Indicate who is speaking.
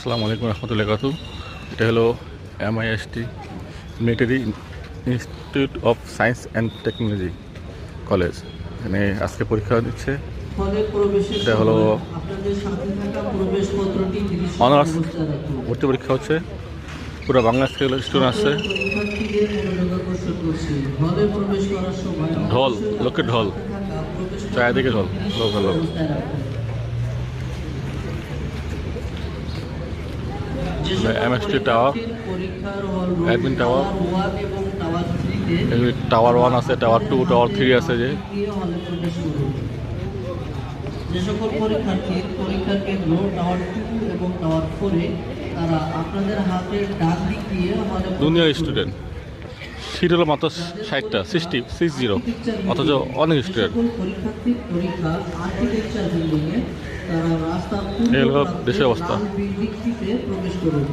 Speaker 1: আসসালামু আলাইকুম রহমতুল্লাহ কাতু। এটা হলো MIST military institute of science and technology college. এখানে আজকে পরীক্ষা দিচ্ছে। এটা হলো অনার্স ভর্তি পরীক্ষা হচ্ছে। পুরো বাংলা থেকে স্টুডেন্ট আসছে। ঢোল, লোকের ঢোল, চারিদিকে ঢোল, লোক লোক। MST tower, admin tower, tower 1 আছে, টাওয়ার 2, টাওয়ার 3 আছে।
Speaker 2: যে সকল পরীক্ষার্থীর পরীক্ষার কেন্দ্র টাওয়ার 2 এবং টাওয়ার 4-এ তারা আপনাদের হাতের ডান দিক দিয়ে
Speaker 1: দুনিয়ার স্টুডেন্ট। সিট হলো মাত্র 60টা, 60 অথচ অনেক স্টুডেন্ট।
Speaker 2: পরীক্ষার্থীর পরীক্ষা আর্কিটেকচার বিল্ডিংয়ে তারা রাস্তার
Speaker 1: এই হলো দেশের অবস্থা।
Speaker 2: বিল্ডিংটিতে প্রবেশ করুন।